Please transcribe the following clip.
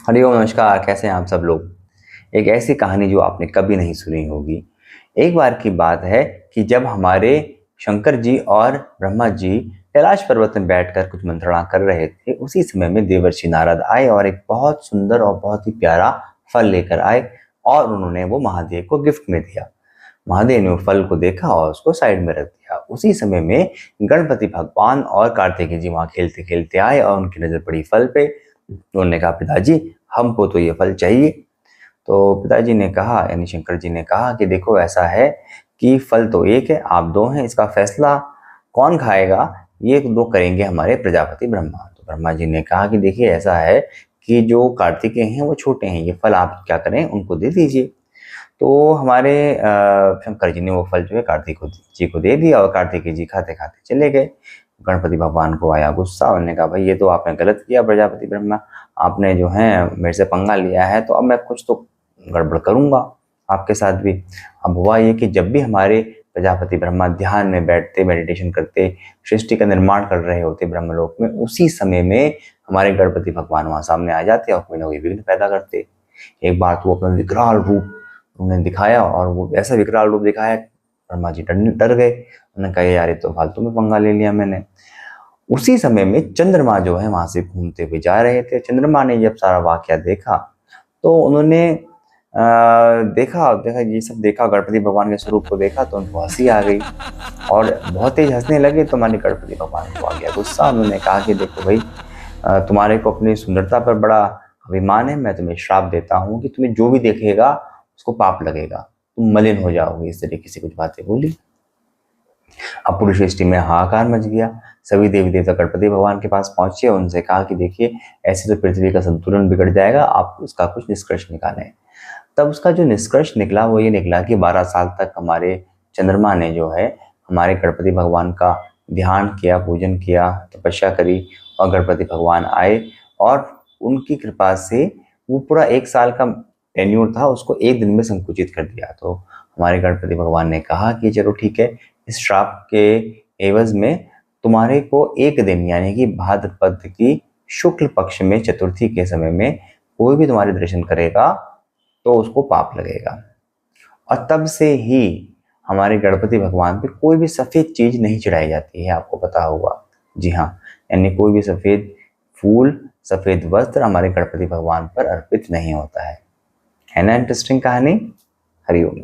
हरिओम, नमस्कार। कैसे हैं आप सब लोग। एक ऐसी कहानी जो आपने कभी नहीं सुनी होगी। एक बार की बात है कि जब हमारे शंकर जी और ब्रह्मा जी कैलाश पर्वत में बैठकर कुछ मंत्रणा कर रहे थे, उसी समय में देवर्षि नारद आए और एक बहुत सुंदर और बहुत ही प्यारा फल लेकर आए और उन्होंने वो महादेव को गिफ्ट में दिया। महादेव ने वो फल को देखा और उसको साइड में रख दिया। उसी समय में गणपति भगवान और कार्तिकेय जी वहां खेलते खेलते आए और उनकी नजर पड़ी फल पे। उन्होंने कहा, पिताजी हमको तो ये फल चाहिए। तो पिताजी ने कहा, यानी शंकर जी ने कहा कि देखो, ऐसा है कि फल तो एक है, आप दो हैं, इसका फैसला कौन खाएगा ये दो करेंगे हमारे प्रजापति ब्रह्मा। तो ब्रह्मा जी ने कहा कि देखिए, ऐसा है कि जो कार्तिकेय हैं वो छोटे हैं, ये फल आप क्या करें, उनको दे दीजिए। तो हमारे शंकर जी ने वो फल जो है कार्तिक जी को दे दिया और कार्तिकेय जी खाते खाते चले गए। गणपति भगवान को आया गुस्सा। उन्होंने कहा, भाई ये तो आपने गलत किया प्रजापति ब्रह्मा, आपने जो है मेरे से पंगा लिया है, तो अब मैं कुछ तो गड़बड़ करूंगा आपके साथ भी। अब हुआ ये कि जब भी हमारे प्रजापति ब्रह्मा ध्यान में बैठते, मेडिटेशन करते, सृष्टि का निर्माण कर रहे होते ब्रह्मलोक में, उसी समय में हमारे गणपति भगवान वहां सामने आ जाते और कोई ना कोई विघ्न पैदा करते। एक बार तो वो अपना विकराल रूप उन्होंने दिखाया और वो ऐसा विकराल रूप दिखाया, ब्रह्मा जी डर गए। उन्होंने कहा, यार ये तो फालतू में पंगा ले लिया मैंने। उसी समय में चंद्रमा जो है वहां से घूमते हुए जा रहे थे। चंद्रमा ने जब सारा वाकया देखा तो उन्होंने देखा देखा ये सब देखा, गणपति भगवान के स्वरूप को देखा तो उनको हंसी आ गई और बहुत तेज हंसने लगे। तो हमारे गणपति भगवान को आ गया गुस्सा। उन्होंने कहा कि देखो भाई, तुम्हारे को अपनी सुंदरता पर बड़ा अभिमान है, मैं तुम्हें श्राप देता हूँ कि तुम्हें जो भी देखेगा उसको पाप लगेगा, तुम मलिन हो जाओगे। इस तरीके से कुछ बातें बोली। अब पूरी सृष्टि में हाहाकार मच गया। सभी देवी देवता गणपति भगवान के पास पहुंचे और उनसे कहा कि देखिए, ऐसे तो पृथ्वी का संतुलन बिगड़ जाएगा, आप उसका कुछ निष्कर्ष निकालें। तब उसका जो निष्कर्ष निकला वो ये निकला कि 12 साल तक हमारे चंद्रमा ने जो है हमारे गणपति भगवान का ध्यान किया, पूजन किया, तपस्या करी और गणपति भगवान आए और उनकी कृपा से वो पूरा 1 साल का टेन्यूर था उसको 1 दिन में संकुचित कर दिया। तो हमारे गणपति भगवान ने कहा कि चलो ठीक है, इस श्राप के एवज में तुम्हारे को 1 दिन, यानी कि भाद्रपद की शुक्ल पक्ष में चतुर्थी के समय में कोई भी तुम्हारे दर्शन करेगा तो उसको पाप लगेगा। और तब से ही हमारे गणपति भगवान पे कोई भी सफेद चीज नहीं चढ़ाई जाती है, आपको पता होगा। जी हाँ, यानी कोई भी सफेद फूल, सफेद वस्त्र हमारे गणपति भगवान पर अर्पित नहीं होता है ना। इंटरेस्टिंग कहानी। हरिओम।